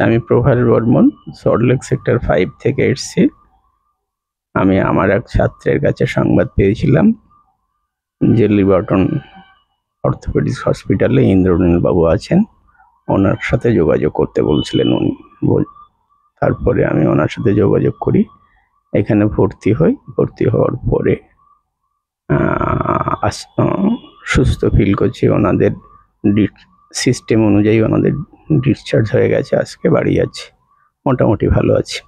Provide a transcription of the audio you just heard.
আমি প্রভার বর্মন, সল্টলেক সেক্টর 5 থেকে এসেছি। আমি আমার এক ছাত্রের কাছে সংবাদ পেয়েছিলাম যে লিবার্টন অর্থোপেডিক্স হসপিটালে ইন্দ্রনীল বাবু আছেন, ওনার সাথে যোগাযোগ করতে বলছিলেন উনি। তারপরে আমি ওনার সাথে যোগাযোগ করি, এখানে ভর্তি হই। ভর্তি হওয়ার পরে সুস্থ ফিল করছি। ওনাদের সিস্টেম অনুযায়ী ওনাদের ডিসচার্জ হয়ে গেছে, আজকে বাড়ি যাচ্ছি, মোটামুটি ভালো আছি।